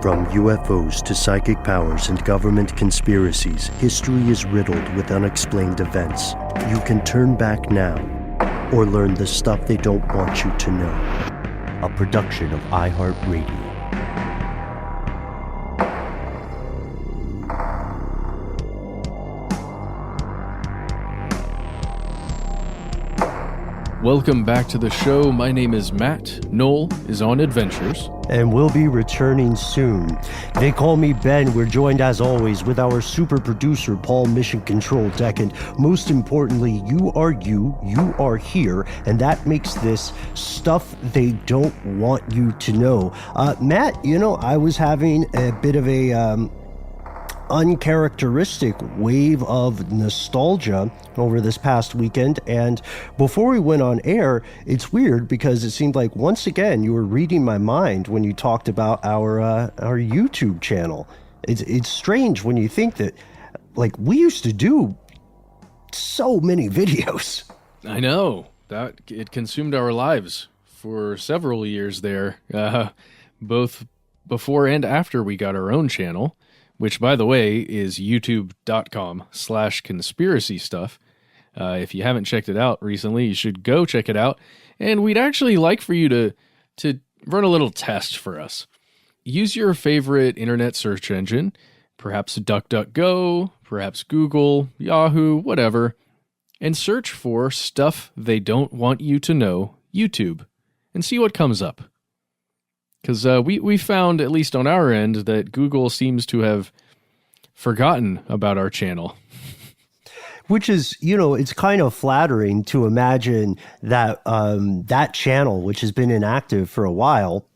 From UFOs to psychic powers and government conspiracies, history is riddled with unexplained events. You can turn back now or learn the stuff they don't want you to know. A production of iHeartRadio. Welcome back to the show. My name is Matt. Noel is on adventures. And we'll be returning soon. They call me Ben. We're joined as always with our super producer, Paul Mission Control Tech. And most importantly, you are here. And that makes this stuff they don't want you to know. Matt, I was having a bit of a uncharacteristic wave of nostalgia over this past weekend, and before we went on air, it's weird because it seemed like once again you were reading my mind when you talked about our YouTube channel. It's strange when you think that, like, we used to do so many videos. I know that it consumed our lives for several years there, both before and after we got our own channel, which, by the way, is youtube.com/conspiracy stuff. If you haven't checked it out recently, you should go check it out. And we'd actually like for you to run a little test for us. Use your favorite internet search engine, perhaps DuckDuckGo, perhaps Google, Yahoo, whatever, and search for Stuff They Don't Want You to Know YouTube and see what comes up. Because we found, at least on our end, that Google seems to have forgotten about our channel. Which is, it's kind of flattering to imagine that that channel, which has been inactive for a while,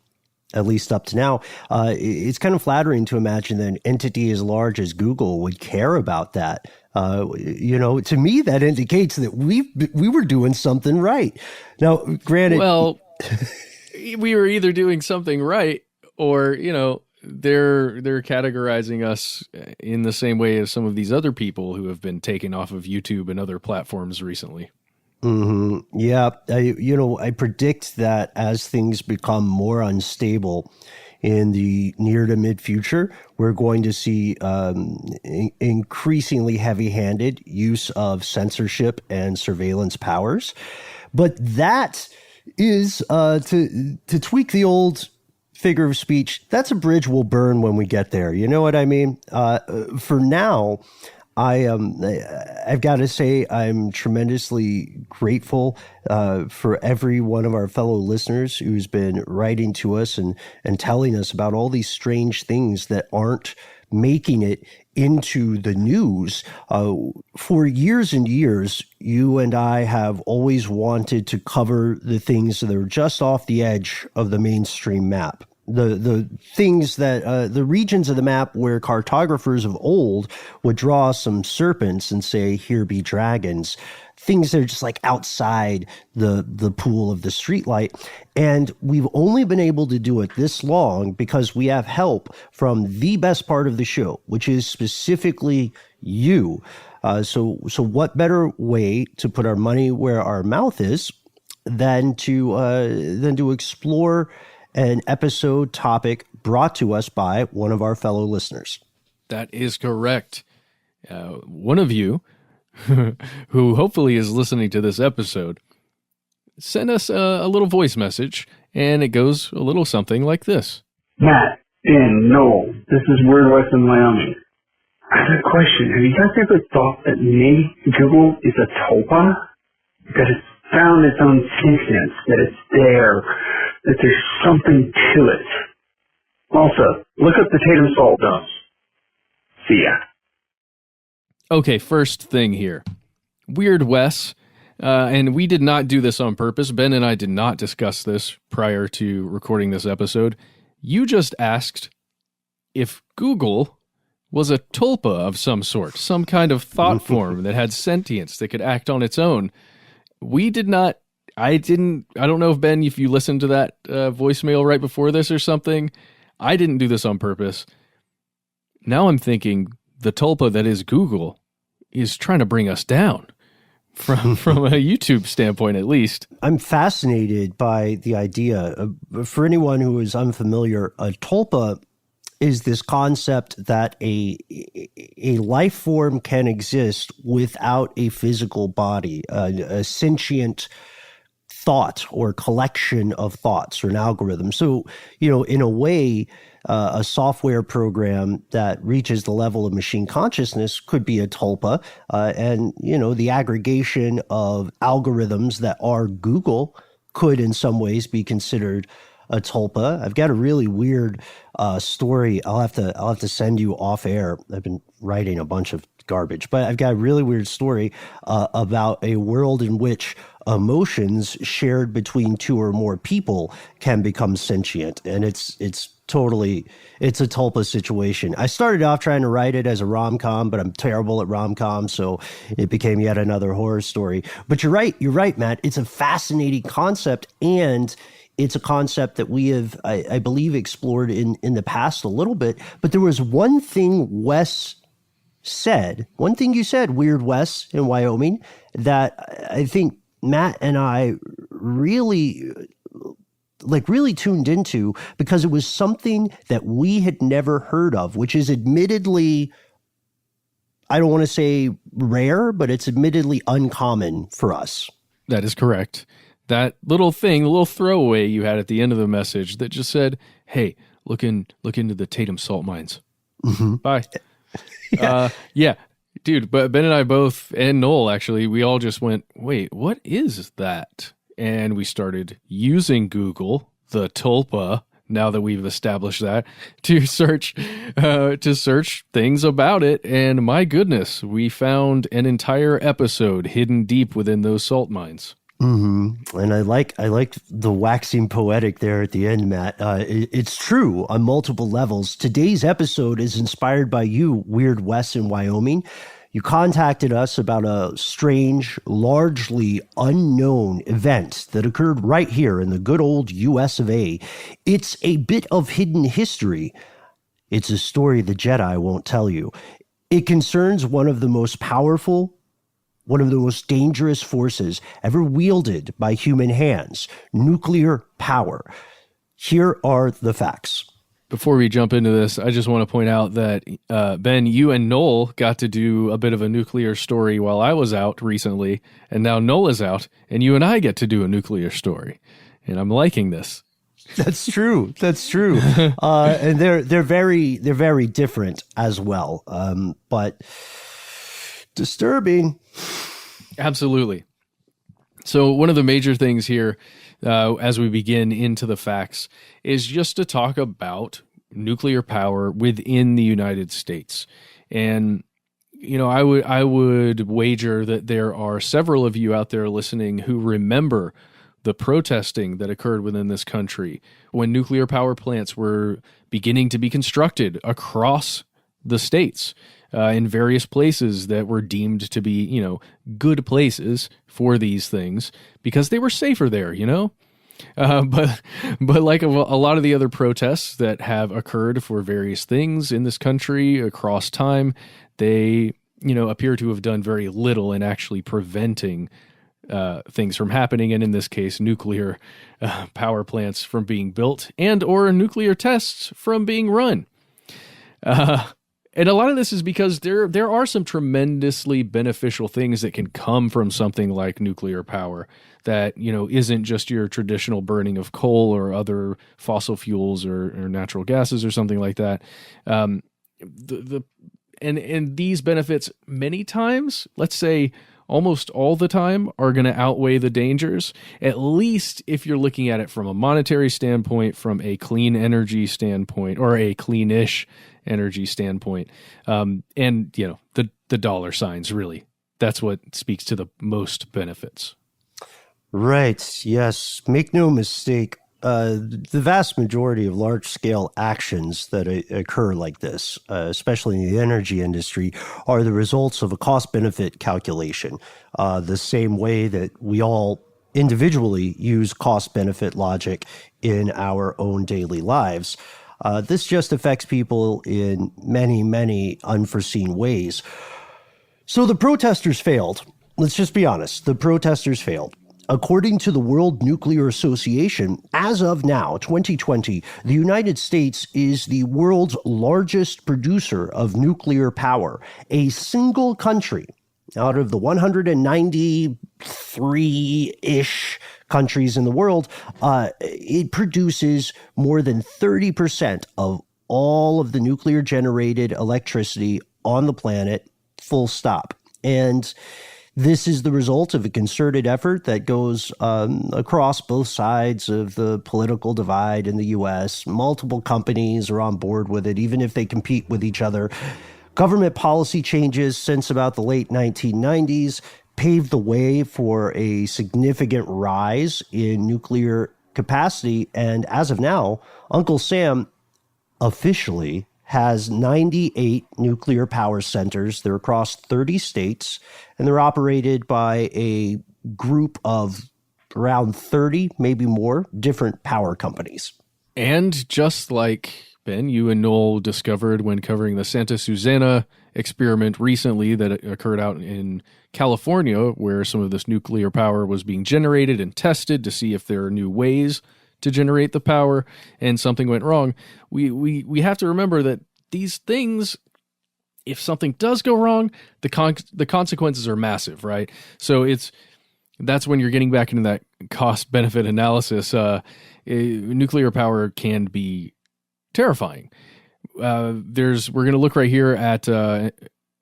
at least up to now, it's kind of flattering to imagine that an entity as large as Google would care about that. To me, that indicates that we were doing something right. Now, granted... Well... we were either doing something right or, they're categorizing us in the same way as some of these other people who have been taken off of YouTube and other platforms recently. Mm-hmm. Yeah. I predict that as things become more unstable in the near to mid future, we're going to see increasingly heavy-handed use of censorship and surveillance powers. But that is to tweak the old figure of speech. That's a bridge we'll burn when we get there. You know what I mean? For now, I've got to say I'm tremendously grateful for every one of our fellow listeners who's been writing to us and telling us about all these strange things that aren't making it into the news. For years and years, you and I have always wanted to cover the things that are just off the edge of the mainstream map. The things that, the regions of the map where cartographers of old would draw some serpents and say, here be dragons. Things that are just like outside the pool of the streetlight. And we've only been able to do it this long because we have help from the best part of the show, which is specifically you. So what better way to put our money where our mouth is than to explore an episode topic brought to us by one of our fellow listeners. That is correct. One of you, who hopefully is listening to this episode, send us a little voice message, and it goes a little something like this. Matt, Dan, Noel, this is Weird West in Wyoming. I have a question. Have you guys ever thought that maybe Google is a tulpa? That it's found its own sentience, that it's there, that there's something to it. Also, look up the Tatum Salt Dome. See ya. Okay, first thing here. Weird Wes, and we did not do this on purpose. Ben and I did not discuss this prior to recording this episode. You just asked if Google was a tulpa of some sort, some kind of thought form that had sentience that could act on its own. We did not, I don't know if, Ben, if you listened to that voicemail right before this or something. I didn't do this on purpose. Now I'm thinking the tulpa that is Google is trying to bring us down from a YouTube standpoint, at least. I'm fascinated by the idea. For anyone who is unfamiliar, a tulpa is this concept that a life form can exist without a physical body, a sentient thought or collection of thoughts or an algorithm. So, in a way, a software program that reaches the level of machine consciousness could be a tulpa. And, the aggregation of algorithms that are Google could in some ways be considered a tulpa. I've got a really weird story. I'll have to send you off air. I've been writing a bunch of garbage, but I've got a really weird story about a world in which emotions shared between two or more people can become sentient, and it's a tulpa situation. I started off trying to write it as a rom-com, but I'm terrible at rom-com, so it became yet another horror story. But you're right, Matt. It's a fascinating concept, and it's a concept that we have, I believe, explored in the past a little bit. But there was one thing you said, Weird Wes in Wyoming, that I think Matt and I really tuned into, because it was something that we had never heard of, which is admittedly, I don't want to say rare, but it's admittedly uncommon for us. That is correct. That little throwaway you had at the end of the message that just said, "Hey, look into the Tatum Salt mines." Mm-hmm. Bye. Yeah. Dude, but Ben and I both, and Noel actually, we all just went, "Wait, what is that?" And we started using Google, the tulpa, now that we've established that, to search things about it. And my goodness, we found an entire episode hidden deep within those salt mines. Mm-hmm. And I like the waxing poetic there at the end, Matt. It's true on multiple levels. Today's episode is inspired by you, Weird Wes in Wyoming. You contacted us about a strange, largely unknown event that occurred right here in the good old US of A. It's a bit of hidden history. It's a story the Jedi won't tell you. It concerns one of the most powerful, one of the most dangerous forces ever wielded by human hands, nuclear power. Here are the facts. Before we jump into this, I just want to point out that, Ben, you and Noel got to do a bit of a nuclear story while I was out recently, and now Noel is out, and you and I get to do a nuclear story. And I'm liking this. That's true. And they're very different as well. But disturbing. Absolutely. So one of the major things here, as we begin into the facts, is just to talk about nuclear power within the United States. And, I would wager that there are several of you out there listening who remember the protesting that occurred within this country when nuclear power plants were beginning to be constructed across the states. In various places that were deemed to be, good places for these things because they were safer there, But like a lot of the other protests that have occurred for various things in this country across time, they, appear to have done very little in actually preventing things from happening, and in this case, nuclear power plants from being built and or nuclear tests from being run. And a lot of this is because there are some tremendously beneficial things that can come from something like nuclear power that, isn't just your traditional burning of coal or other fossil fuels or natural gases or something like that. And these benefits many times, let's say almost all the time, are going to outweigh the dangers, at least if you're looking at it from a monetary standpoint, from a clean energy standpoint, or a cleanish energy standpoint. And, the dollar signs, really. That's what speaks to the most benefits. Right. Yes. Make no mistake. The vast majority of large-scale actions that occur like this, especially in the energy industry, are the results of a cost-benefit calculation, the same way that we all individually use cost-benefit logic in our own daily lives. This just affects people in many, many unforeseen ways. So the protesters failed. Let's just be honest. The protesters failed. According to the World Nuclear Association, as of now, 2020, the United States is the world's largest producer of nuclear power. A single country out of the 193-ish countries in the world, it produces more than 30% of all of the nuclear generated electricity on the planet, full stop. And this is the result of a concerted effort that goes across both sides of the political divide in the U.S. Multiple companies are on board with it, even if they compete with each other. Government policy changes since about the late 1990s paved the way for a significant rise in nuclear capacity. And as of now, Uncle Sam officially has 98 nuclear power centers. They're across 30 states, and they're operated by a group of around 30, maybe more, different power companies. And just like, Ben, you and Noel discovered when covering the Santa Susana experiment recently that occurred out in California, where some of this nuclear power was being generated and tested to see if there are new ways to generate the power, and something went wrong. We have to remember that these things, if something does go wrong, the consequences are massive, right? So that's when you're getting back into that cost benefit analysis. Nuclear power can be terrifying. We're going to look right here at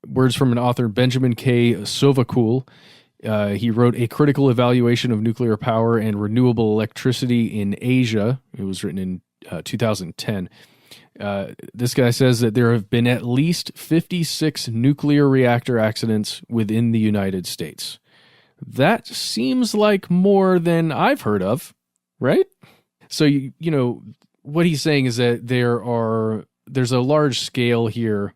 words from an author, Benjamin K. Sovacool. He wrote A Critical Evaluation of Nuclear Power and Renewable Electricity in Asia. It was written in 2010. This guy says that there have been at least 56 nuclear reactor accidents within the United States. That seems like more than I've heard of, right? So, you know, what he's saying is that there's a large scale here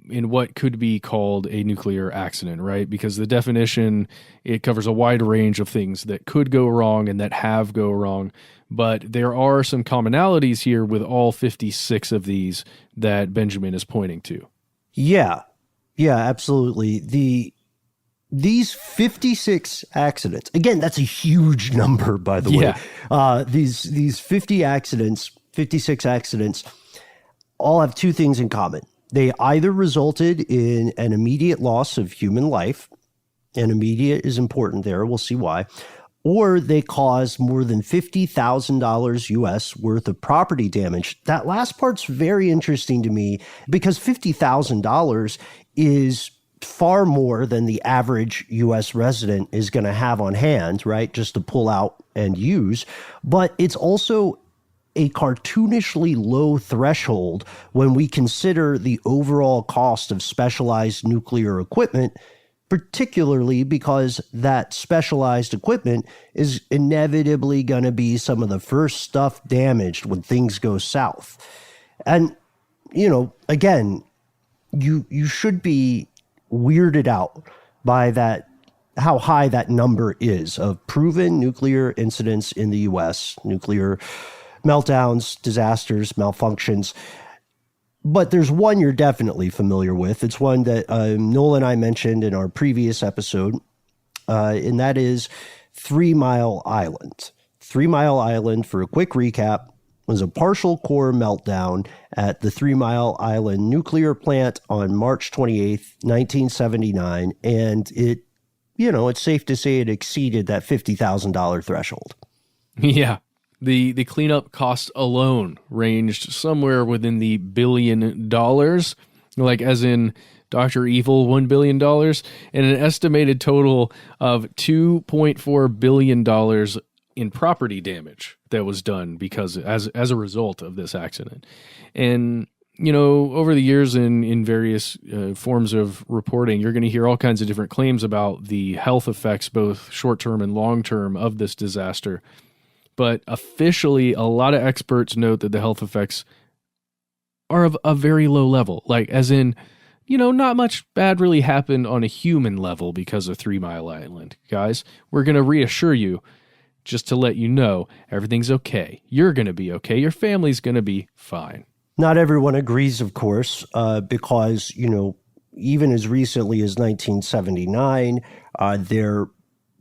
in what could be called a nuclear accident, right? Because the definition, it covers a wide range of things that could go wrong and that have go wrong. But there are some commonalities here with all 56 of these that Benjamin is pointing to. Yeah, absolutely. These 56 accidents, again, that's a huge number, by the way. These 56 accidents all have two things in common. They either resulted in an immediate loss of human life, and immediate is important there, we'll see why, or they caused more than $50,000 US worth of property damage. That last part's very interesting to me because $50,000 is far more than the average US resident is going to have on hand, right? Just to pull out and use. But it's also a cartoonishly low threshold when we consider the overall cost of specialized nuclear equipment, particularly because that specialized equipment is inevitably going to be some of the first stuff damaged when things go south. And, you know, again, you should be weirded out by that, how high that number is of proven nuclear incidents in the U.S., nuclear meltdowns, disasters, malfunctions. But there's one you're definitely familiar with. It's one that Noel and I mentioned in our previous episode, and that is 3 Mile Island. 3 Mile Island, for a quick recap, was a partial core meltdown at the 3 Mile Island nuclear plant on March 28th, 1979, and it's safe to say it exceeded that $50,000 threshold. Yeah. The cleanup cost alone ranged somewhere within the $1 billion, like as in Dr. Evil $1 billion, and an estimated total of $2.4 billion in property damage that was done because as a result of this accident. And, you know, over the years in various forms of reporting, you're going to hear all kinds of different claims about the health effects, both short-term and long-term, of this disaster. But officially, a lot of experts note that the health effects are of a very low level. Like, as in, you know, not much bad really happened on a human level because of 3 Mile Island. Guys, we're going to reassure you, just to let you know, everything's okay. You're going to be okay. Your family's going to be fine. Not everyone agrees, of course, because, you know, even as recently as 1979, there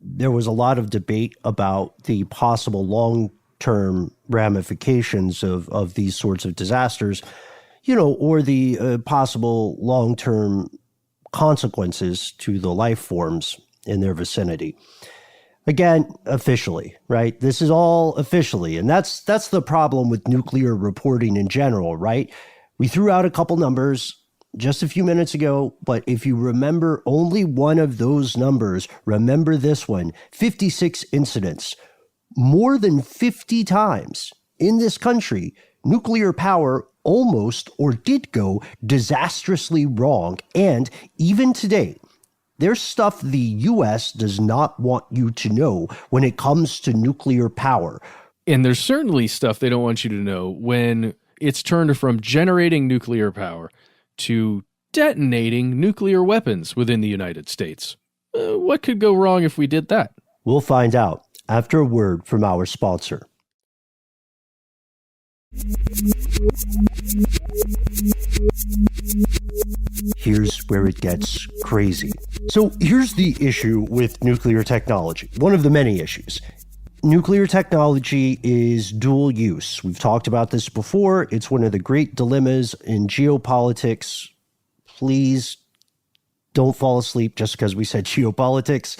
there was a lot of debate about the possible long-term ramifications of these sorts of disasters, or the possible long-term consequences to the life forms in their vicinity. Again, officially, right? This is all officially, and that's the problem with nuclear reporting in general, right? We threw out a couple numbers just a few minutes ago, but if you remember only one of those numbers, remember this one: 56 incidents. More than 50 times in this country, nuclear power almost or did go disastrously wrong, and even today, there's stuff the U.S. does not want you to know when it comes to nuclear power. And there's certainly stuff they don't want you to know when it's turned from generating nuclear power to detonating nuclear weapons within the United States. What could go wrong if we did that? We'll find out after a word from our sponsor. Here's where it gets crazy. So here's the issue with nuclear technology. One of the many issues. Nuclear technology is dual use. We've talked about this before. It's one of the great dilemmas in geopolitics. Please don't fall asleep just because we said geopolitics.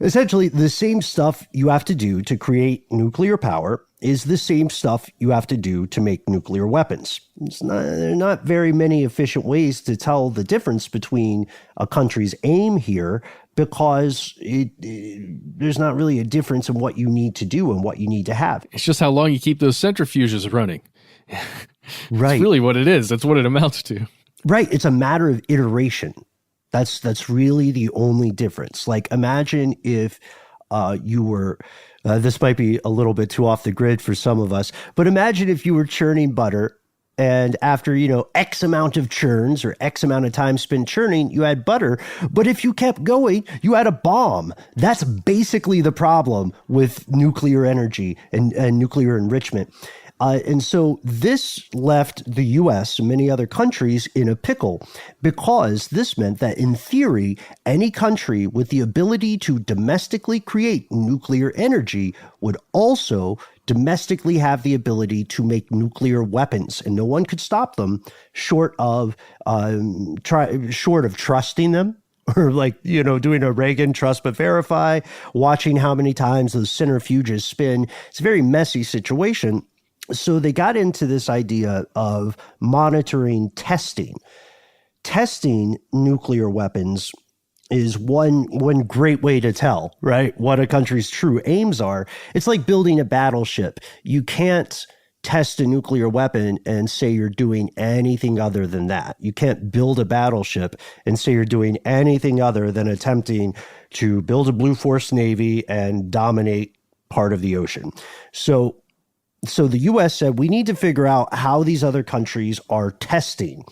Essentially, the same stuff you have to do to create nuclear power is the same stuff you have to do to make nuclear weapons. There are not very many efficient ways to tell the difference between a country's aim here, because there's not really a difference in what you need to do and what you need to have. It's just how long you keep those centrifuges running. Right. That's really what it is. That's what it amounts to. Right. It's a matter of iteration. That's really the only difference. Like, imagine if you were, this might be a little bit too off the grid for some of us, but imagine if you were churning butter, and after, X amount of churns or X amount of time spent churning, you had butter. But if you kept going, you had a bomb. That's basically the problem with nuclear energy and nuclear enrichment. And so this left the U.S. and many other countries in a pickle, because this meant that, in theory, any country with the ability to domestically create nuclear energy would also domestically have the ability to make nuclear weapons, and no one could stop them short of trusting them. Or doing a Reagan trust but verify, watching how many times those centrifuges spin. It's a very messy situation. So they got into this idea of monitoring testing. Testing nuclear weapons is one great way to tell, right, what a country's true aims are. It's like building a battleship. You can't test a nuclear weapon and say you're doing anything other than that. You can't build a battleship and say you're doing anything other than attempting to build a Blue Force Navy and dominate part of the ocean. So the U.S. said, we need to figure out how these other countries are testing.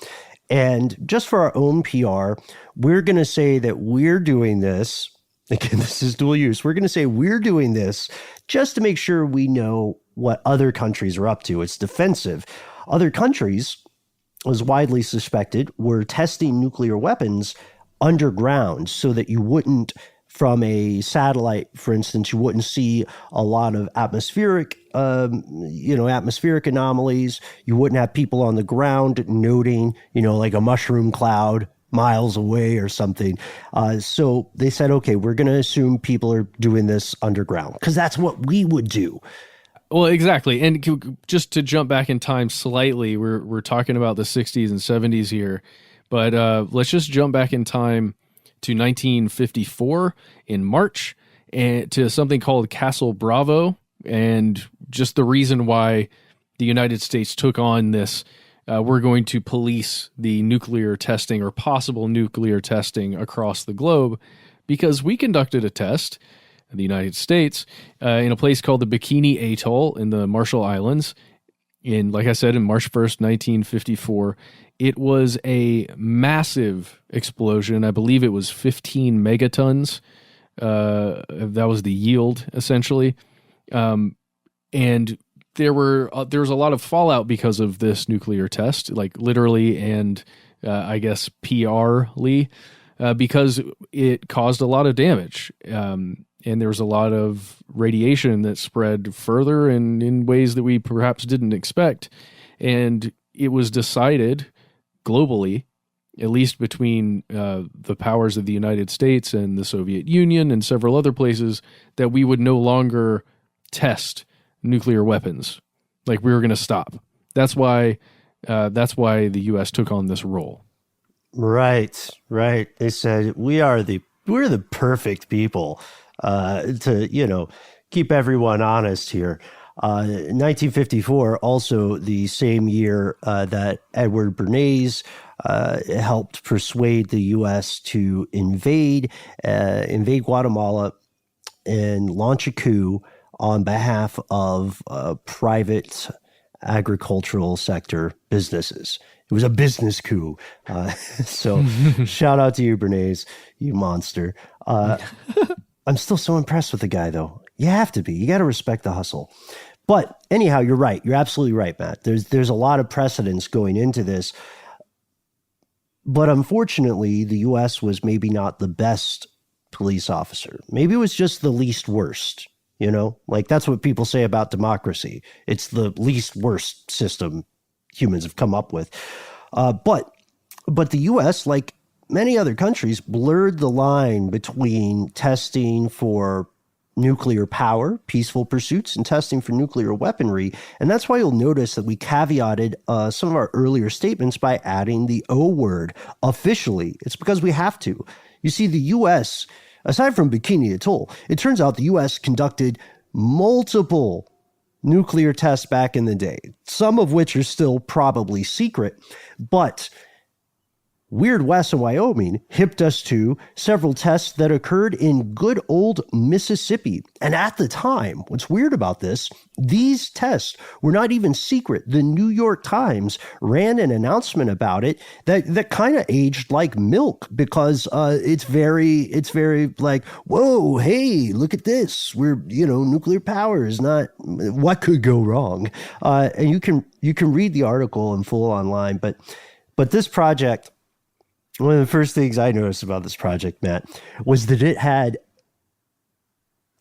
And just for our own PR, we're going to say that we're doing this. Again, this is dual use. We're going to say we're doing this just to make sure we know what other countries are up to. It's defensive. Other countries, as widely suspected, were testing nuclear weapons underground so that you wouldn't, from a satellite, for instance, you wouldn't see a lot of atmospheric anomalies. You wouldn't have people on the ground noting, like a mushroom cloud miles away or something. So they said, okay, we're going to assume people are doing this underground because that's what we would do. Well, exactly. And just to jump back in time slightly, we're talking about the 60s and 70s here, but let's just jump back in time to 1954 in March, and to something called Castle Bravo, and just the reason why the United States took on this. We're going to police the nuclear testing or possible nuclear testing across the globe, because we conducted a test in the United States in a place called the Bikini Atoll in the Marshall Islands. Like I said, in March 1st, 1954, it was a massive explosion. I believe it was 15 megatons. That was the yield, essentially. And there was a lot of fallout because of this nuclear test, like literally and I guess PRly, because it caused a lot of damage. And there was a lot of radiation that spread further and in ways that we perhaps didn't expect. And it was decided globally, at least between the powers of the United States and the Soviet Union and several other places, that we would no longer test nuclear weapons. Like, we were going to stop. That's why the U.S. took on this role. Right. They said we're the perfect people to keep everyone honest here. 1954, also the same year that Edward Bernays helped persuade the U.S. to invade Guatemala and launch a coup on behalf of private agricultural sector businesses. It was a business coup. So shout out to you, Bernays, you monster. I'm still so impressed with the guy, though. You have to be. You got to respect the hustle. But anyhow, you're right. You're absolutely right, Matt. There's a lot of precedence going into this. But unfortunately, the U.S. was maybe not the best police officer. Maybe it was just the least worst. Like, that's what people say about democracy. It's the least worst system humans have come up with. But the U.S., like many other countries, blurred the line between testing for nuclear power, peaceful pursuits, and testing for nuclear weaponry. And that's why you'll notice that we caveated some of our earlier statements by adding the O word, officially. It's because we have to. You see, the U.S., aside from Bikini Atoll, it turns out the U.S. conducted multiple nuclear tests back in the day, some of which are still probably secret, but Weird West in Wyoming hipped us to several tests that occurred in good old Mississippi. And at the time, what's weird about this, these tests were not even secret. The New York Times ran an announcement about it that kind of aged like milk, because it's very like, whoa, hey, look at this. We're, nuclear power is not, what could go wrong? And you can read the article in full online, but this project, one of the first things I noticed about this project, Matt, was that it had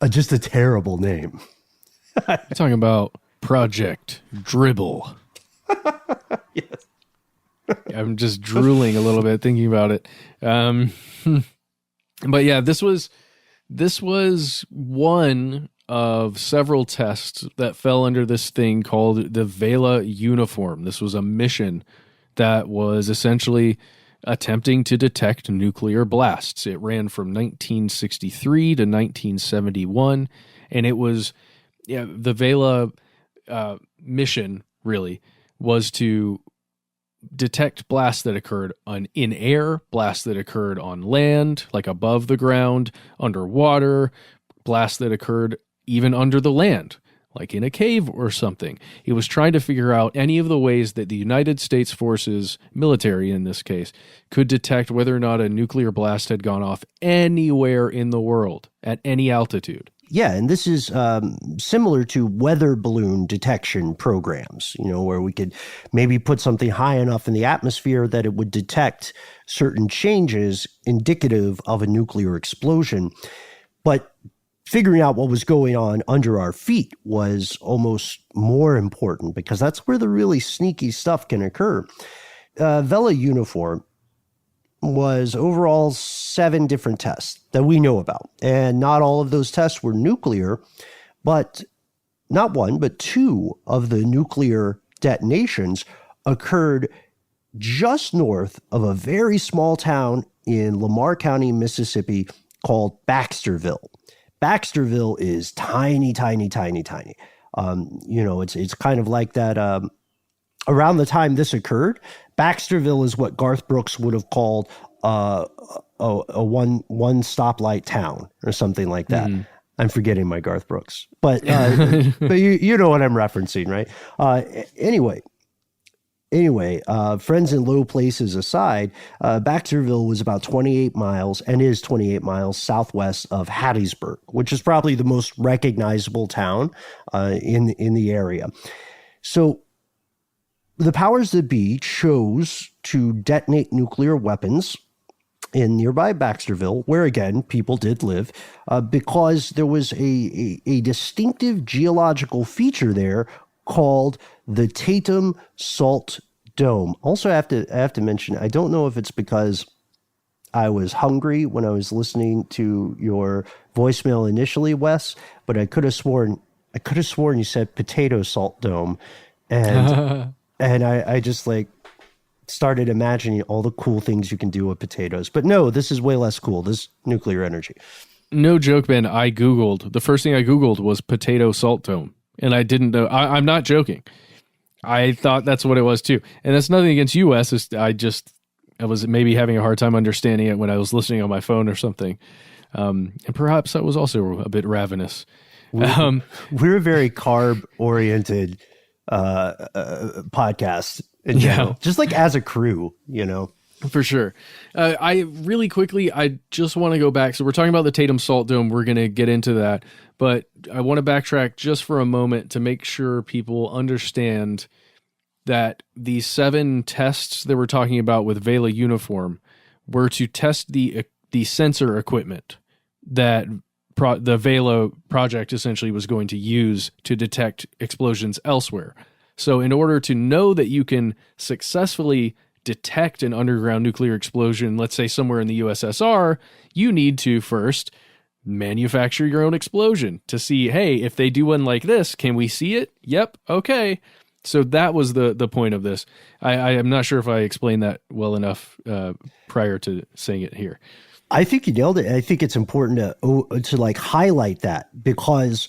just a terrible name. You're talking about Project Dribble. Yes. I'm just drooling a little bit thinking about it. But yeah, this was one of several tests that fell under this thing called the Vela uniform. This was a mission that was essentially attempting to detect nuclear blasts. It ran from 1963 to 1971, and it was the Vela mission really was to detect blasts that occurred in air, blasts that occurred on land, like above the ground, underwater, blasts that occurred even under the land, like in a cave or something. It was trying to figure out any of the ways that the United States forces, military in this case, could detect whether or not a nuclear blast had gone off anywhere in the world at any altitude. Yeah, and this is similar to weather balloon detection programs, where we could maybe put something high enough in the atmosphere that it would detect certain changes indicative of a nuclear explosion. But figuring out what was going on under our feet was almost more important, because that's where the really sneaky stuff can occur. Vela uniform was overall 7 different tests that we know about. And not all of those tests were nuclear, but not one, but 2 of the nuclear detonations occurred just north of a very small town in Lamar County, Mississippi, called Baxterville. Baxterville is tiny, tiny, tiny, tiny. It's kind of like that. Around the time this occurred, Baxterville is what Garth Brooks would have called a one stoplight town or something like that. Mm-hmm. I'm forgetting my Garth Brooks, but you know what I'm referencing, right? Anyway, friends in low places aside, Baxterville was about 28 miles and is 28 miles southwest of Hattiesburg, which is probably the most recognizable town in the area. So the powers that be chose to detonate nuclear weapons in nearby Baxterville, where again people did live, because there was a distinctive geological feature there called the Tatum Salt Dome. Also, I have to mention, I don't know if it's because I was hungry when I was listening to your voicemail initially, Wes, but I could have sworn you said potato salt dome, and and I just like started imagining all the cool things you can do with potatoes. But no, this is way less cool. This is nuclear energy. No joke, Ben. The first thing I Googled was potato salt dome. And I didn't know. I'm not joking. I thought that's what it was too. And that's nothing against US. I was maybe having a hard time understanding it when I was listening on my phone or something. And perhaps I was also a bit ravenous. We're a very carb-oriented podcast in general, just like as a crew, For sure. I just want to go back. So we're talking about the Tatum Salt Dome. We're going to get into that, but I want to backtrack just for a moment to make sure people understand that these 7 tests that we're talking about with Vela uniform were to test the sensor equipment that the Vela project essentially was going to use to detect explosions elsewhere. So in order to know that you can successfully detect an underground nuclear explosion, let's say somewhere in the USSR, you need to first manufacture your own explosion to see, hey, if they do one like this, can we see it? Yep. Okay. So that was the point of this. I am not sure if I explained that well enough prior to saying it here. I think you nailed it. I think it's important to like highlight that because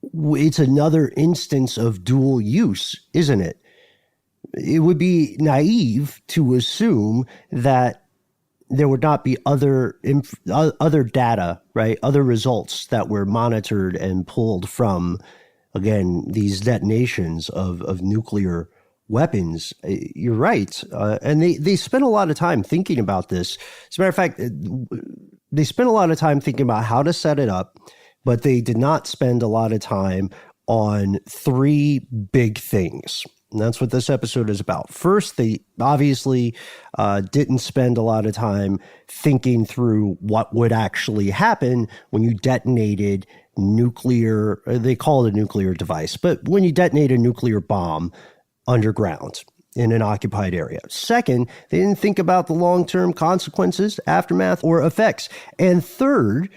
it's another instance of dual use, isn't it? It would be naive to assume that there would not be other data, right? Other results that were monitored and pulled from, again, these detonations of nuclear weapons. You're right. And they spent a lot of time thinking about this. As a matter of fact, they spent a lot of time thinking about how to set it up, but they did not spend a lot of time on 3 big things. And that's what this episode is about. First, they obviously didn't spend a lot of time thinking through what would actually happen when you detonated nuclear, they call it a nuclear device, but when you detonate a nuclear bomb underground in an occupied area. Second, they didn't think about the long-term consequences, aftermath, or effects. And third,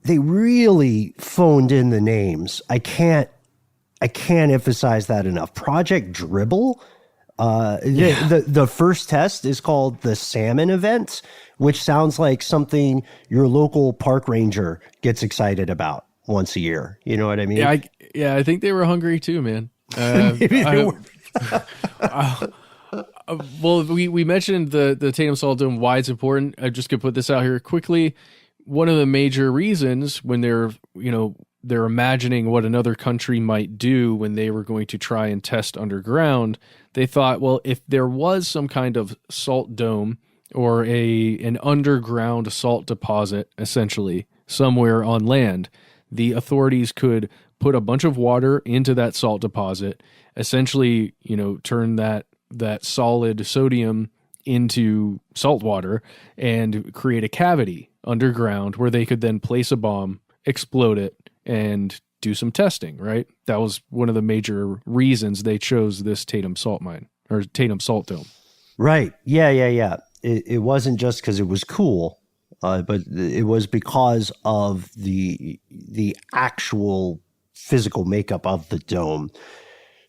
they really phoned in the names. I can't emphasize that enough. Project Dribble. The first test is called the Salmon event, which sounds like something your local park ranger gets excited about once a year. You know what I mean? I think they were hungry too, man. Well, we mentioned the Tatum Salt Dome, why it's important. I'm just going to put this out here quickly. One of the major reasons when they're imagining what another country might do when they were going to try and test underground, they thought, well, if there was some kind of salt dome or an underground salt deposit, essentially, somewhere on land, the authorities could put a bunch of water into that salt deposit, essentially, turn that solid sodium into salt water and create a cavity underground where they could then place a bomb, explode it, and do some testing, right? That was one of the major reasons they chose this Tatum Salt Mine or Tatum Salt Dome. Right. Yeah. It wasn't just because it was cool, but it was because of the actual physical makeup of the dome.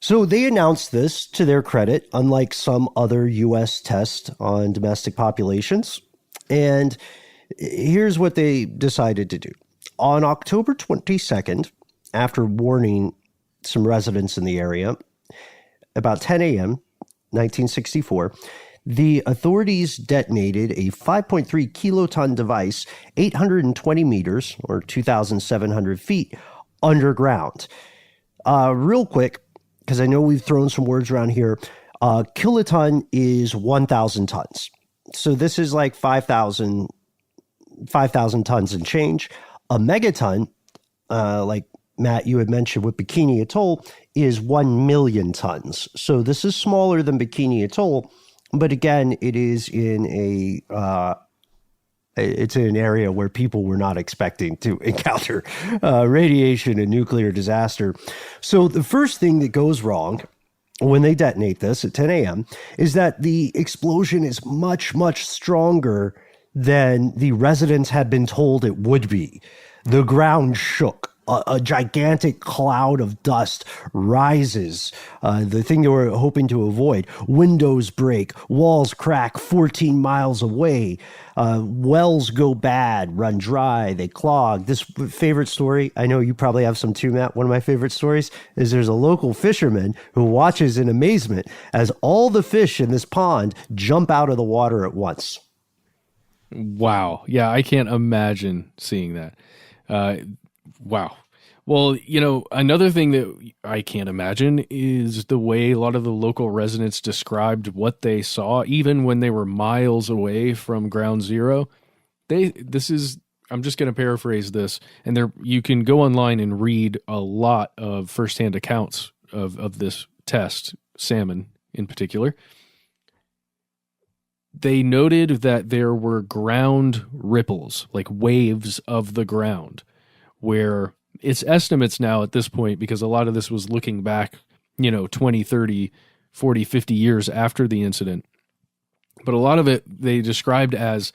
So they announced this to their credit, unlike some other U.S. tests on domestic populations. And here's what they decided to do. On October 22nd, after warning some residents in the area, about 10 a.m., 1964, the authorities detonated a 5.3 kiloton device 820 meters, or 2,700 feet, underground. Real quick, because I know we've thrown some words around here, kiloton is 1,000 tons. So this is like 5,000 tons and change. A megaton, like Matt, you had mentioned with Bikini Atoll, is 1 million tons. So this is smaller than Bikini Atoll, But again, it is in it's in an area where people were not expecting to encounter radiation and nuclear disaster. So the first thing that goes wrong when they detonate this at 10 a.m. is that the explosion is much, much stronger than the residents had been told it would be. The ground shook. A gigantic cloud of dust rises, the thing they were hoping to avoid. Windows break, walls crack 14 miles away, wells go bad, run dry, they clog. This favorite story, I know you probably have some too, Matt. One of my favorite stories is there's a local fisherman who watches in amazement as all the fish in this pond jump out of the water at once. Wow. Yeah, I can't imagine seeing that. Wow. Well, another thing that I can't imagine is the way a lot of the local residents described what they saw, even when they were miles away from ground zero. I'm just going to paraphrase this, and you can go online and read a lot of firsthand accounts of this test, Salmon in particular. They noted that there were ground ripples, like waves of the ground, where it's estimates now at this point, because a lot of this was looking back, 20, 30, 40, 50 years after the incident. But a lot of it they described as,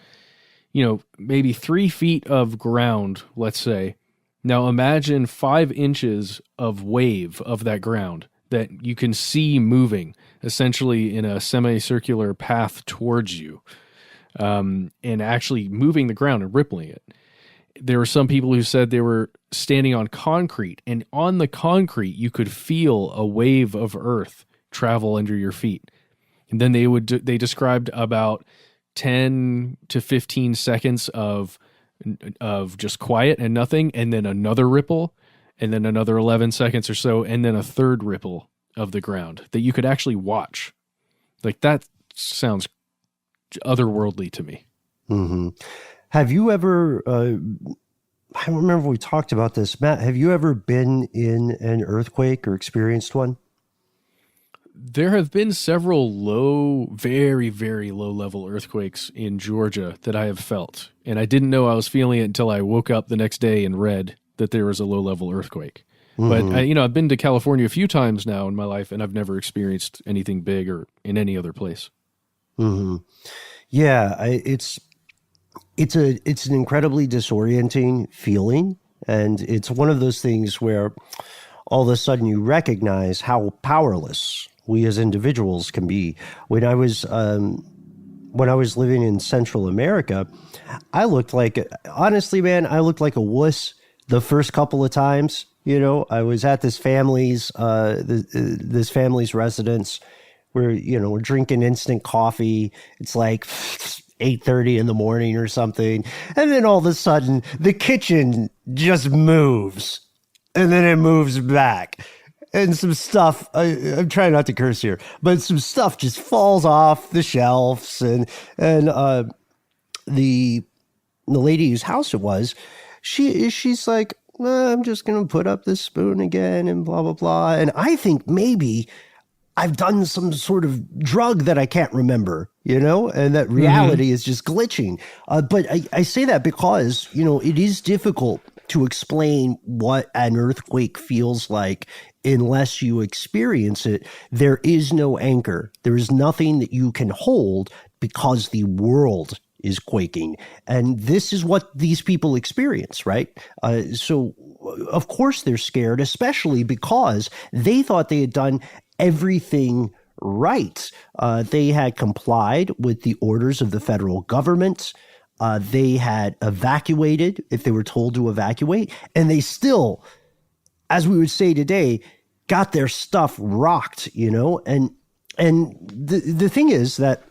maybe 3 feet of ground, let's say. Now imagine 5 inches of wave of that ground that you can see moving essentially in a semicircular path towards you, and actually moving the ground and rippling it. There were some people who said they were standing on concrete, and on the concrete, you could feel a wave of earth travel under your feet. And then they described about 10 to 15 seconds of just quiet and nothing, and then another ripple, and then another 11 seconds or so, and then a third ripple of the ground that you could actually watch. Like, that sounds otherworldly to me. Mm-hmm. Have you ever, I don't remember if we talked about this, Matt, have you ever been in an earthquake or experienced one? There have been several very, very low level earthquakes in Georgia that I have felt. And I didn't know I was feeling it until I woke up the next day and read that there was a low level earthquake. Mm-hmm. But I've been to California a few times now in my life, and I've never experienced anything big or in any other place. Mm-hmm. Yeah, it's an incredibly disorienting feeling, and it's one of those things where all of a sudden you recognize how powerless we as individuals can be. When I was living in Central America, I looked like a wuss the first couple of times. I was at this family's residence where, we're drinking instant coffee. It's like 8:30 in the morning or something. And then all of a sudden the kitchen just moves, and then it moves back. And some stuff, I'm trying not to curse here, but some stuff just falls off the shelves. And the lady whose house it was, she's like, I'm just going to put up this spoon again and blah, blah, blah. And I think maybe I've done some sort of drug that I can't remember, and that reality is just glitching. But I say that because, it is difficult to explain what an earthquake feels like unless you experience it. There is no anchor. There is nothing that you can hold because the world is quaking. And this is what these people experience, right? So, of course, they're scared, especially because they thought they had done everything right. They had complied with the orders of the federal government. They had evacuated if they were told to evacuate, and they still, as we would say today, got their stuff rocked, and the thing is that,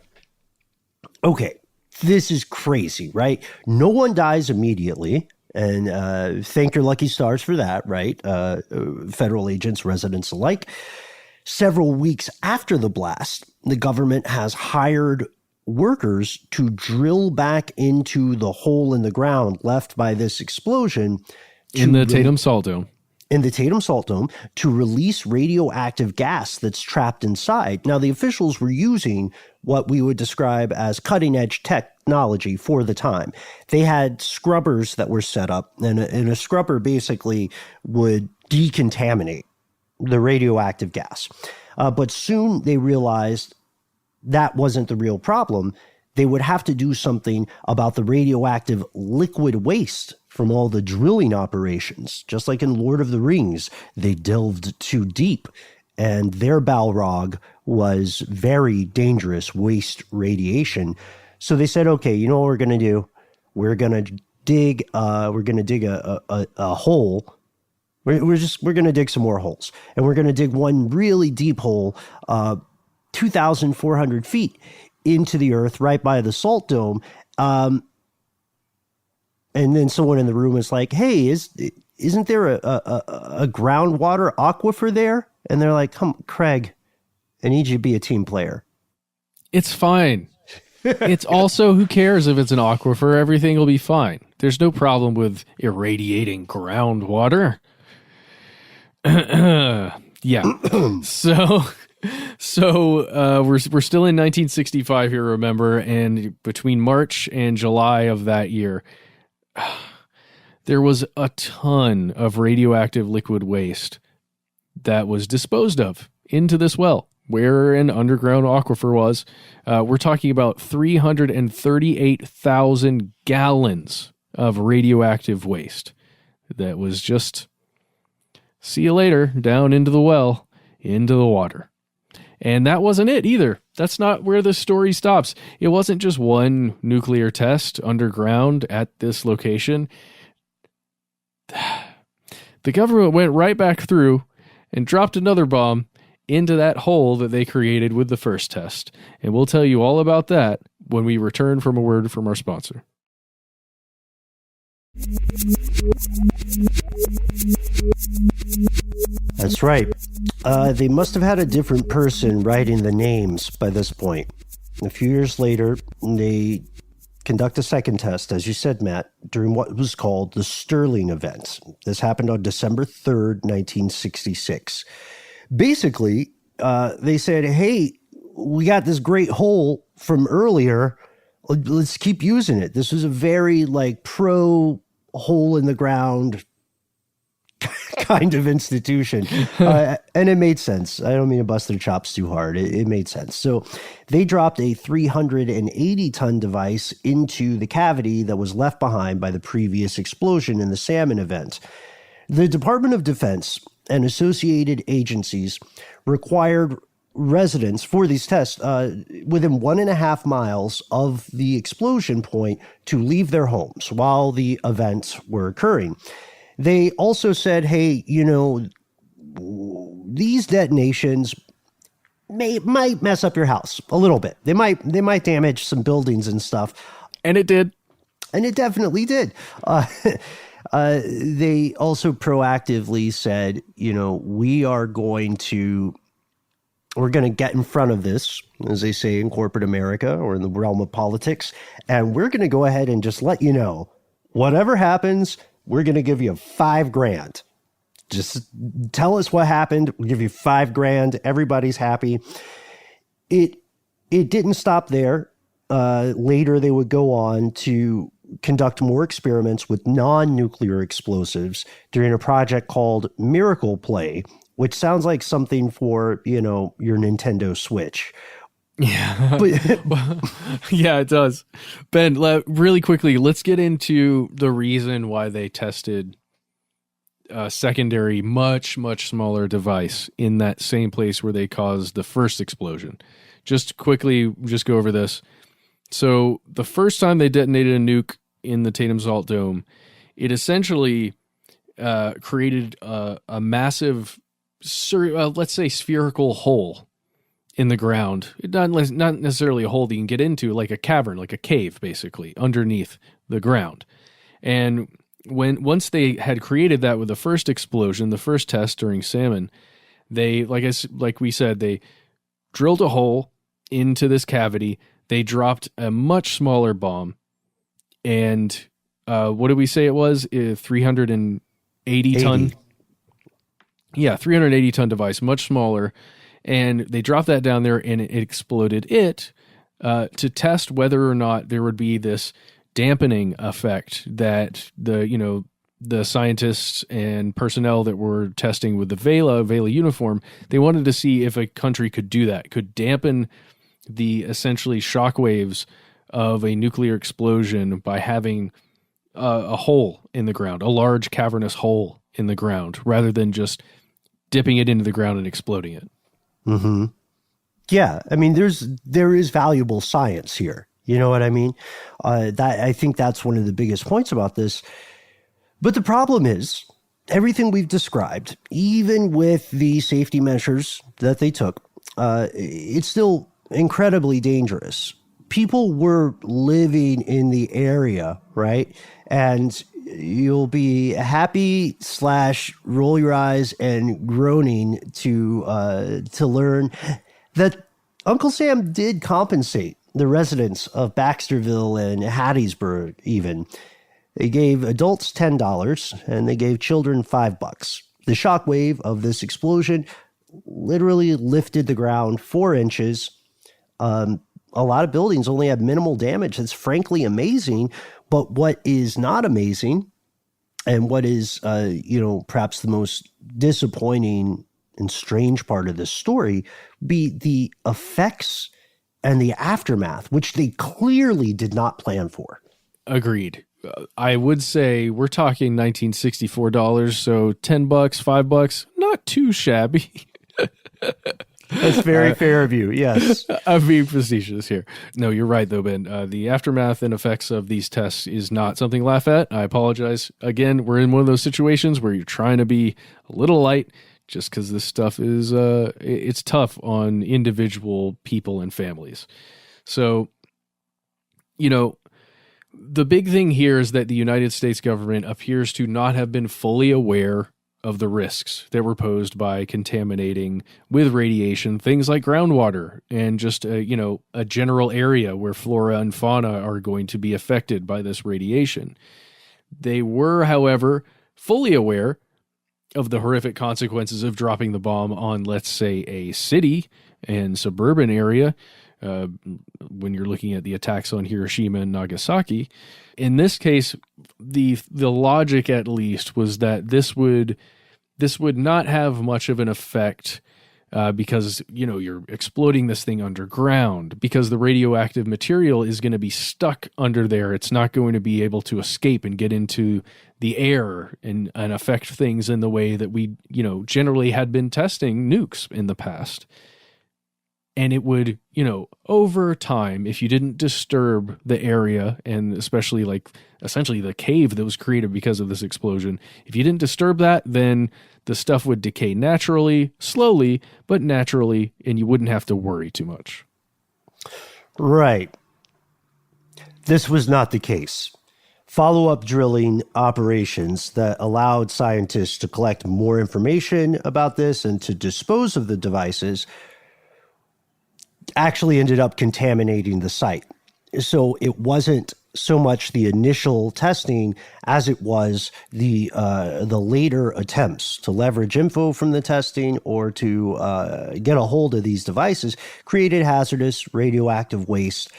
okay, this is crazy, right? No one dies immediately. And thank your lucky stars for that, right? Federal agents, residents alike. Several weeks after the blast, the government has hired workers to drill back into the hole in the ground left by this explosion. In the Tatum Salt Dome. in the Tatum Salt Dome to release radioactive gas that's trapped inside. Now, the officials were using what we would describe as cutting-edge technology for the time. They had scrubbers that were set up, and a scrubber basically would decontaminate the radioactive gas. But soon they realized that wasn't the real problem. They would have to do something about the radioactive liquid waste from all the drilling operations. Just like in Lord of the Rings, they delved too deep, and their Balrog was very dangerous waste radiation. So they said, okay, you know what we're going to do? We're going to dig a hole. We're going to dig some more holes, and we're going to dig one really deep hole, 2,400 feet into the earth right by the Salt Dome. And then someone in the room is like, hey, isn't there a groundwater aquifer there? And they're like, come, Craig, I need you to be a team player. It's fine. It's also, who cares if it's an aquifer? Everything will be fine. There's no problem with irradiating groundwater. Yeah. So we're still in 1965 here, remember, and between March and July of that year, there was a ton of radioactive liquid waste that was disposed of into this well, where an underground aquifer was. We're talking about 338,000 gallons of radioactive waste that was just, see you later, down into the well, into the water. And that wasn't it either. That's not where the story stops. It wasn't just one nuclear test underground at this location. The government went right back through and dropped another bomb into that hole that they created with the first test. And we'll tell you all about that when we return from a word from our sponsor. That's right. They must have had a different person writing the names by this point. A few years later, they conduct a second test, as you said, Matt, during what was called the Sterling event. This happened on December 3rd, 1966. Basically, they said, hey, we got this great hole from earlier. Let's keep using it. This was a very pro hole in the ground kind of institution. And it made sense. I don't mean to bust their chops too hard. It made sense. So they dropped a 380-ton device into the cavity that was left behind by the previous explosion in the Salmon event. The Department of Defense and associated agencies required residents for these tests within 1.5 miles of the explosion point to leave their homes while the events were occurring. They also said, hey, these detonations might mess up your house a little bit. They might damage some buildings and stuff. And it did. And it definitely did. They also proactively said, we're going to get in front of this, as they say in corporate America or in the realm of politics, and we're going to go ahead and just let you know, whatever happens, we're going to give you $5,000. Just tell us what happened. We'll give you $5,000. Everybody's happy. It didn't stop there. Later, they would go on to conduct more experiments with non-nuclear explosives during a project called Miracle Play, which sounds like something for, your Nintendo Switch. Yeah. Yeah, it does. Ben, really quickly, let's get into the reason why they tested a secondary, much, much smaller device in that same place where they caused the first explosion. Just quickly, just go over this. So the first time they detonated a nuke in the Tatum Salt Dome, it essentially created a massive, let's say, spherical hole in the ground. Not necessarily a hole that you can get into, like a cavern, like a cave, basically, underneath the ground. And once they had created that with the first explosion, the first test during Salmon, they, like we said, they drilled a hole into this cavity. They dropped a much smaller bomb, and what did we say it was? 380 ton. Yeah, 380 ton device, much smaller. And they dropped that down there and it exploded to test whether or not there would be this dampening effect that the scientists and personnel that were testing with the Vela uniform, they wanted to see if a country could do that, could dampen the essentially shockwaves of a nuclear explosion by having a hole in the ground, a large cavernous hole in the ground, rather than just dipping it into the ground and exploding it. Mm-hmm. Yeah, I mean, there is valuable science here. You know what I mean? I think that's one of the biggest points about this. But the problem is, everything we've described, even with the safety measures that they took, it's still incredibly dangerous. People were living in the area, right? And you'll be happy / roll your eyes and groaning to learn that Uncle Sam did compensate the residents of Baxterville and Hattiesburg even. They gave adults $10 and they gave children $5. The shockwave of this explosion literally lifted the ground 4 inches. A lot of buildings only had minimal damage. That's frankly amazing. But what is not amazing, and what is, perhaps the most disappointing and strange part of this story, be the effects and the aftermath, which they clearly did not plan for. Agreed. I would say we're talking $1964, so $10, $5, not too shabby. That's very fair of you, yes. I'm being facetious here. No, you're right, though, Ben. The aftermath and effects of these tests is not something to laugh at. I apologize. Again, we're in one of those situations where you're trying to be a little light just because this stuff is it's tough on individual people and families. So, the big thing here is that the United States government appears to not have been fully aware of the risks that were posed by contaminating with radiation things like groundwater and just a general area where flora and fauna are going to be affected by this radiation. They were, however, fully aware of the horrific consequences of dropping the bomb on, let's say, a city and suburban area. When you're looking at the attacks on Hiroshima and Nagasaki, in this case, the logic at least was that this would not have much of an effect because you're exploding this thing underground, because the radioactive material is going to be stuck under there. It's not going to be able to escape and get into the air and affect things in the way that we generally had been testing nukes in the past. And it would, over time, if you didn't disturb the area, and especially essentially the cave that was created because of this explosion, if you didn't disturb that, then the stuff would decay naturally, slowly, but naturally, and you wouldn't have to worry too much. Right. This was not the case. Follow-up drilling operations that allowed scientists to collect more information about this and to dispose of the devices actually ended up contaminating the site. So it wasn't so much the initial testing as it was the later attempts to leverage info from the testing or to get a hold of these devices created hazardous radioactive waste.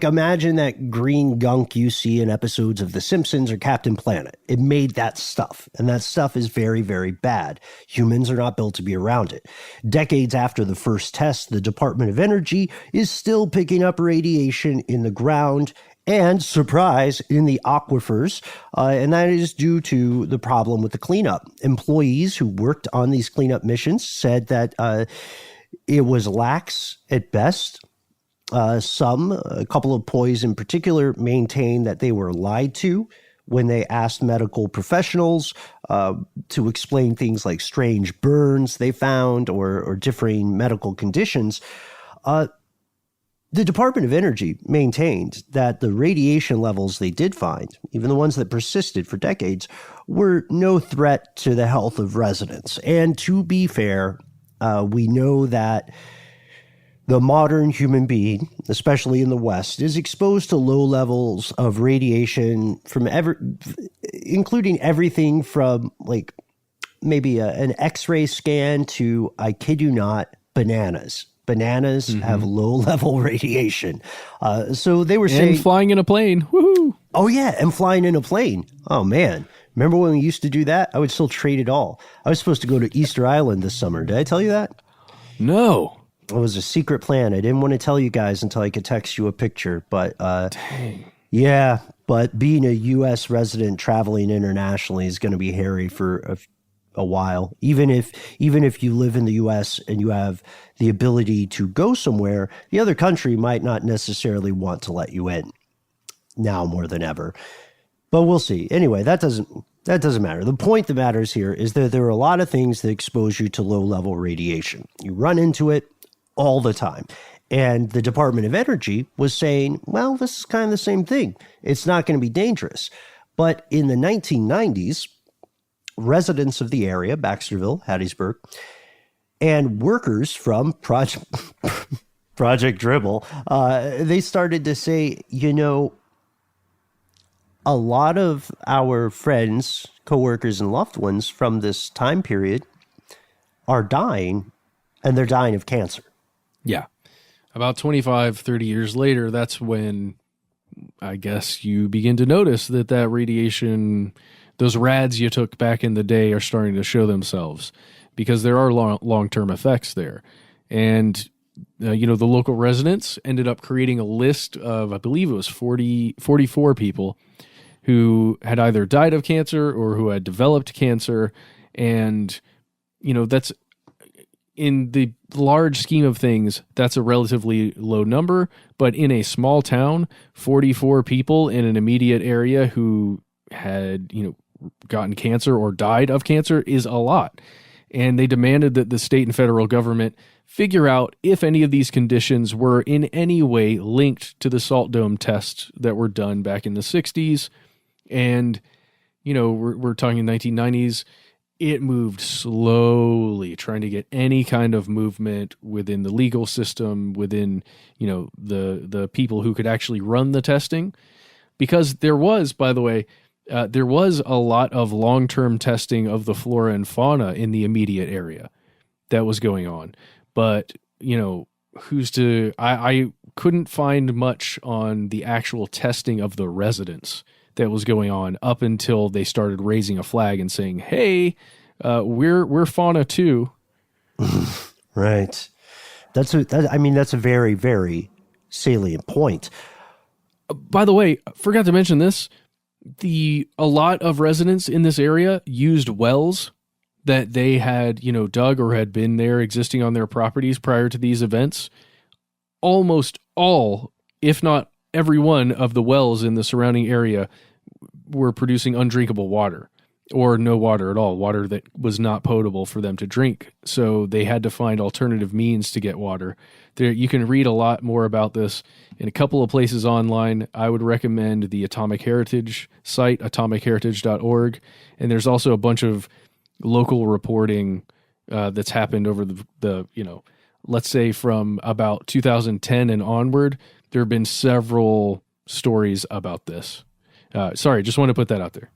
Imagine that green gunk you see in episodes of The Simpsons or Captain Planet. It made that stuff, and that stuff is very, very bad. Humans are not built to be around it. Decades after the first test, the Department of Energy is still picking up radiation in the ground and, surprise, in the aquifers, and that is due to the problem with the cleanup. Employees who worked on these cleanup missions said that it was lax at best. A couple of employees in particular, maintained that they were lied to when they asked medical professionals to explain things like strange burns they found or differing medical conditions. The Department of Energy maintained that the radiation levels they did find, even the ones that persisted for decades, were no threat to the health of residents. And to be fair, we know that the modern human being, especially in the West, is exposed to low levels of radiation from including everything from maybe an X-ray scan to, I kid you not, bananas. Bananas have low-level radiation. So they were saying... And flying in a plane. Woohoo! Oh, yeah, and flying in a plane. Oh, man. Remember when we used to do that? I would still trade it all. I was supposed to go to Easter Island this summer. Did I tell you that? No. It was a secret plan. I didn't want to tell you guys until I could text you a picture. But Dang. Yeah, but being a U.S. resident traveling internationally is going to be hairy for a while. Even if you live in the U.S. and you have the ability to go somewhere, the other country might not necessarily want to let you in now more than ever. But we'll see. Anyway, that doesn't matter. The point that matters here is that there are a lot of things that expose you to low-level radiation. You run into it all the time. And the Department of Energy was saying, well, this is kind of the same thing. It's not going to be dangerous. But in the 1990s, residents of the area, Baxterville, Hattiesburg, and workers from Project Dribble, they started to say, a lot of our friends, coworkers, and loved ones from this time period are dying, and they're dying of cancer. Yeah. About 25, 30 years later, that's when I guess you begin to notice that radiation, those rads you took back in the day are starting to show themselves because there are long-term effects there. And, the local residents ended up creating a list of, I believe it was 44 people who had either died of cancer or who had developed cancer. And, that's in the large scheme of things, that's a relatively low number. But in a small town, 44 people in an immediate area who had, gotten cancer or died of cancer is a lot. And they demanded that the state and federal government figure out if any of these conditions were in any way linked to the Salt Dome tests that were done back in the 60s. And, we're talking 1990s. It moved slowly, trying to get any kind of movement within the legal system, within, the people who could actually run the testing. Because there was, by the way, there was a lot of long-term testing of the flora and fauna in the immediate area that was going on. But, I couldn't find much on the actual testing of the residents that was going on up until they started raising a flag and saying, hey, we're fauna too. Right. That's a very, very salient point. By the way, forgot to mention this. A lot of residents in this area used wells that they had, dug or had been there existing on their properties prior to these events. Almost all, if not every one of the wells in the surrounding area were producing undrinkable water or no water at all, water that was not potable for them to drink. So they had to find alternative means to get water. You can read a lot more about this in a couple of places online. I would recommend the Atomic Heritage site, atomicheritage.org. And there's also a bunch of local reporting that's happened over the let's say from about 2010 and onward. There have been several stories about this. Sorry, just want to put that out there.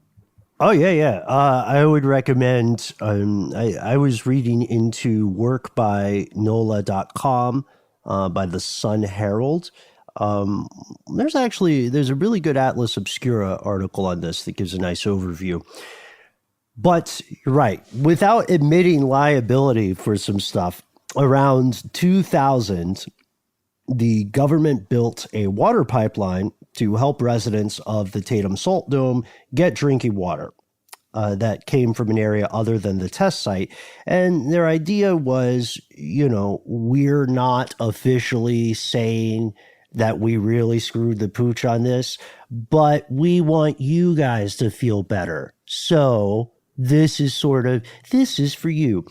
Oh, yeah. I would recommend, I was reading into work by NOLA.com, by the Sun Herald. There's a really good Atlas Obscura article on this that gives a nice overview. But you're right, without admitting liability for some stuff, around 2000, the government built a water pipeline to help residents of the Tatum Salt Dome get drinking water that came from an area other than the test site. And their idea was, we're not officially saying that we really screwed the pooch on this, but we want you guys to feel better. So this is for you.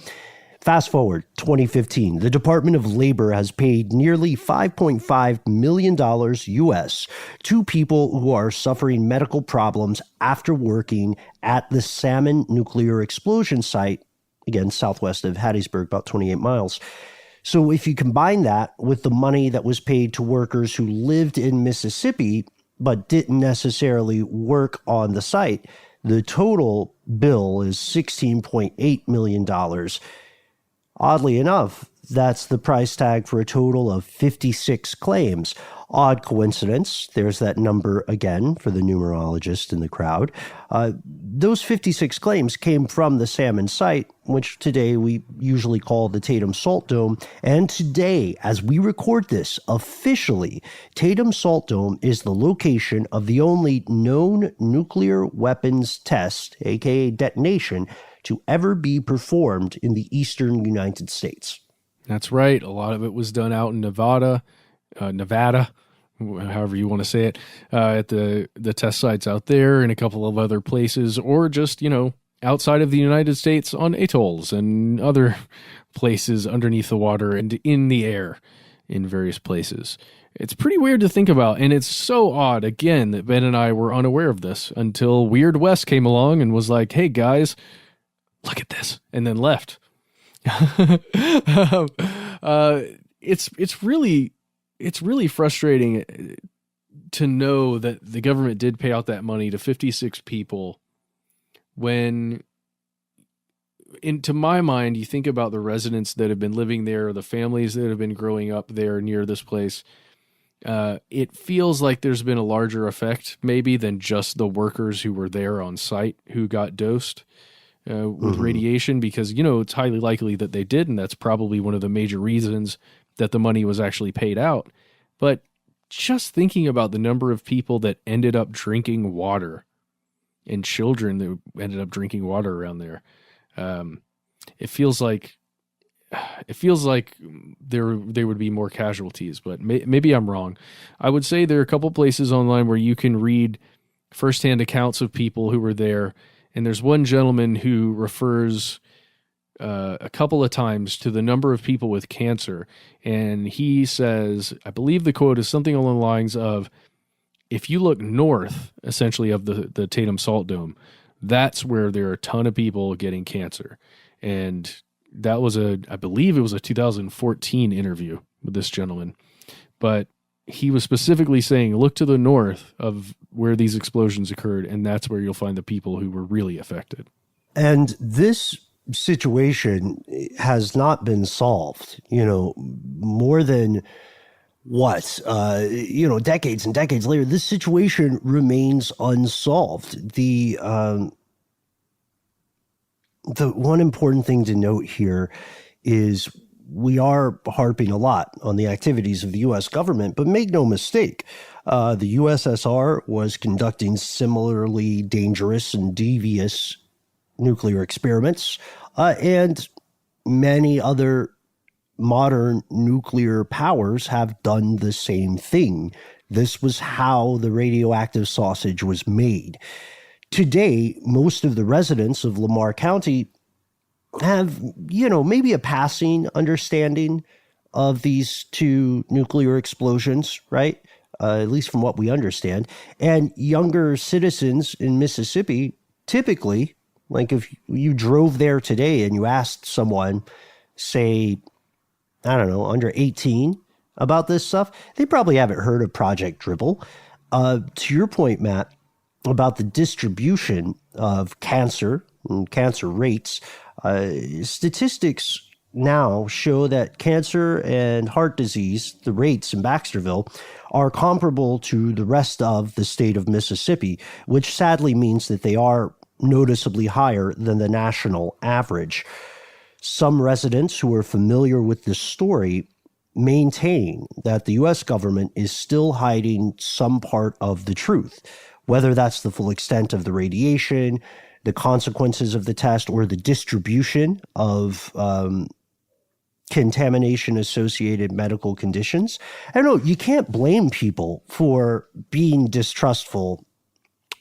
Fast forward, 2015, the Department of Labor has paid nearly $5.5 million US to people who are suffering medical problems after working at the Salmon nuclear explosion site, again, southwest of Hattiesburg, about 28 miles. So if you combine that with the money that was paid to workers who lived in Mississippi but didn't necessarily work on the site, The total bill is $16.8 million. Oddly enough, that's the price tag for a total of 56 claims. Odd coincidence. There's that number again for the numerologist in the crowd. Those 56 claims came from the Salmon site, which today we usually call the Tatum Salt Dome. And today, as we record this, officially, Tatum Salt Dome is the location of the only known nuclear weapons test, aka detonation, to ever be performed in the eastern United States. That's right. A lot of it was done out in Nevada, however you want to say it, at the test sites out there and a couple of other places, or just, outside of the United States on atolls and other places underneath the water and in the air in various places. It's pretty weird to think about, and it's so odd, again, that Ben and I were unaware of this until Weird Wes came along and was like, hey, guys, look at this, and then left. It's really frustrating to know that the government did pay out that money to 56 people when, to my mind, you think about the residents that have been living there, or the families that have been growing up there near this place. It feels like there's been a larger effect maybe than just the workers who were there on site who got dosed with radiation, because, it's highly likely that they did, and that's probably one of the major reasons that the money was actually paid out. But just thinking about the number of people that ended up drinking water and children that ended up drinking water around there, it feels like there would be more casualties, but maybe I'm wrong. I would say there are a couple places online where you can read firsthand accounts of people who were there. And there's one gentleman who refers a couple of times to the number of people with cancer. And he says, I believe the quote is something along the lines of, if you look north, essentially, of the Tatum Salt Dome, that's where there are a ton of people getting cancer. And that was I believe it was a 2014 interview with this gentleman. But he was specifically saying, look to the north of where these explosions occurred, and that's where you'll find the people who were really affected. And this situation has not been solved, more than decades and decades later. This situation remains unsolved. The one important thing to note here is we are harping a lot on the activities of the U.S. government, but make no mistake, the USSR was conducting similarly dangerous and devious nuclear experiments, and many other modern nuclear powers have done the same thing. This was how the radioactive sausage was made. Today, most of the residents of Lamar County have, maybe a passing understanding of these two nuclear explosions, right? At least from what we understand. And younger citizens in Mississippi, typically, like if you drove there today and you asked someone, say, I don't know, under 18 about this stuff, they probably haven't heard of Project Dribble. To your point, Matt, about the distribution of cancer and cancer rates, statistics now show that cancer and heart disease, the rates in Baxterville, are comparable to the rest of the state of Mississippi, which sadly means that they are noticeably higher than the national average. Some residents who are familiar with this story maintain that the U.S. government is still hiding some part of the truth, whether that's the full extent of the radiation, the consequences of the test, or the distribution of contamination-associated medical conditions. I don't know, you can't blame people for being distrustful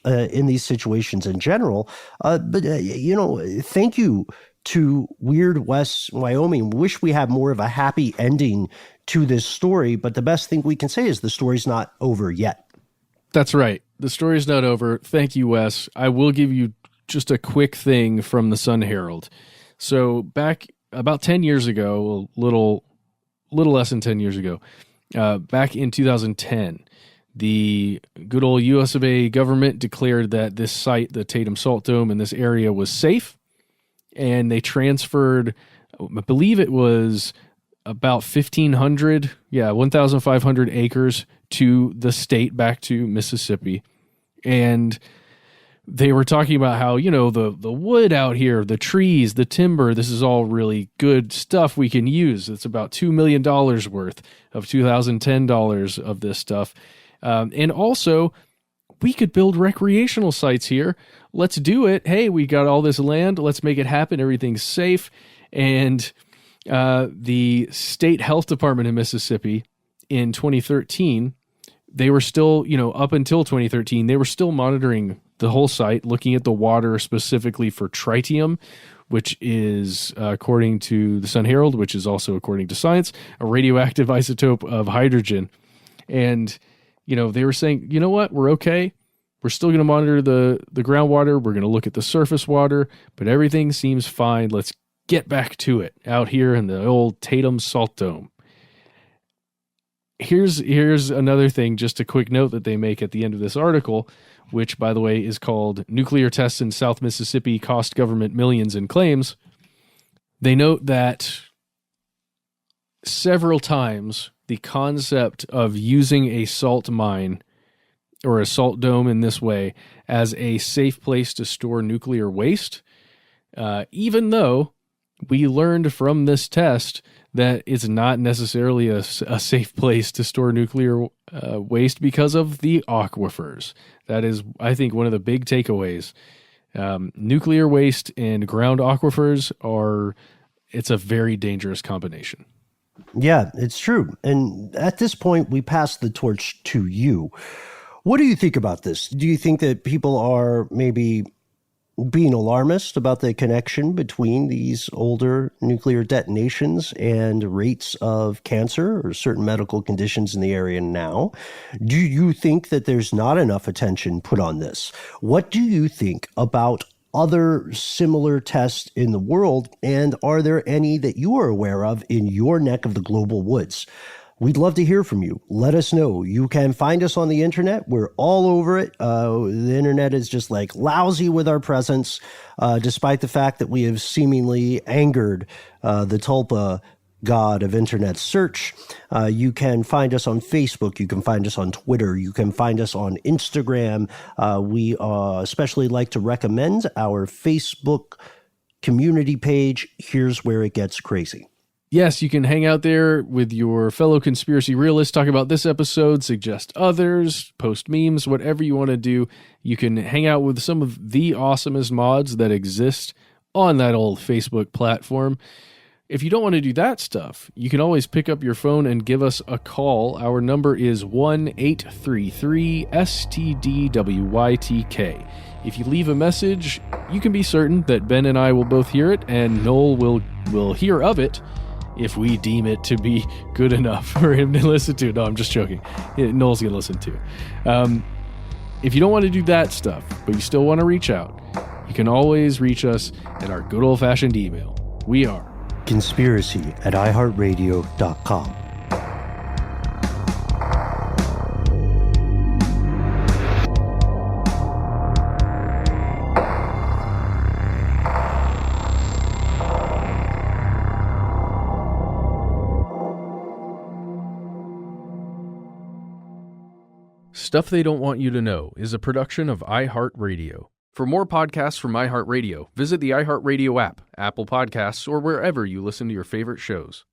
in these situations in general. But thank you to Weird West, Wyoming. Wish we had more of a happy ending to this story, but the best thing we can say is the story's not over yet. That's right. The story's not over. Thank you, Wes. I will give you just a quick thing from the Sun Herald. So back about 10 years ago, a little less than 10 years ago, back in 2010, the good old US of A government declared that this site, the Tatum Salt Dome in this area, was safe, and they transferred, I believe it was about 1,500 acres to the state, back to Mississippi. And they were talking about how, the wood out here, the trees, the timber, this is all really good stuff we can use. It's about $2 million worth of $2010 of this stuff. And also, we could build recreational sites here. Let's do it. Hey, we got all this land. Let's make it happen. Everything's safe. And the state health department in Mississippi in 2013, they were still, up until 2013, they were still monitoring the whole site, looking at the water specifically for tritium, which is, according to the Sun Herald, which is also, according to science, a radioactive isotope of hydrogen. And, they were saying, you know what, we're okay. We're still going to monitor the groundwater. We're going to look at the surface water, but everything seems fine. Let's get back to it out here in the old Tatum Salt Dome. Here's another thing, just a quick note that they make at the end of this article, which, by the way, is called Nuclear Tests in South Mississippi Cost Government Millions in Claims. They note that several times the concept of using a salt mine or a salt dome in this way as a safe place to store nuclear waste, even though we learned from this test that it's not necessarily a safe place to store nuclear waste because of the aquifers. That is, I think, one of the big takeaways. Nuclear waste and ground aquifers it's a very dangerous combination. Yeah, it's true. And at this point, we pass the torch to you. What do you think about this? Do you think that people are maybe being alarmist about the connection between these older nuclear detonations and rates of cancer or certain medical conditions in the area now? Do you think that there's not enough attention put on this? What do you think about other similar tests in the world? And are there any that you are aware of in your neck of the global woods? We'd love to hear from you. Let us know. You can find us on the internet. We're all over it. The internet is just like lousy with our presence, despite the fact that we have seemingly angered the tulpa god of internet search. You can find us on Facebook. You can find us on Twitter. You can find us on Instagram. We especially like to recommend our Facebook community page. Here's where it gets crazy. Yes, you can hang out there with your fellow conspiracy realists, talk about this episode, suggest others, post memes, whatever you want to do. You can hang out with some of the awesomest mods that exist on that old Facebook platform. If you don't want to do that stuff, you can always pick up your phone and give us a call. Our number is 1-833-STDWYTK. If you leave a message, you can be certain that Ben and I will both hear it, and Noel will hear of it if we deem it to be good enough for him to listen to. No, I'm just joking. Noel's going to listen to. If you don't want to do that stuff, but you still want to reach out, you can always reach us at our good old-fashioned email. We are conspiracy@iHeartRadio.com. Stuff They Don't Want You to Know is a production of iHeartRadio. For more podcasts from iHeartRadio, visit the iHeartRadio app, Apple Podcasts, or wherever you listen to your favorite shows.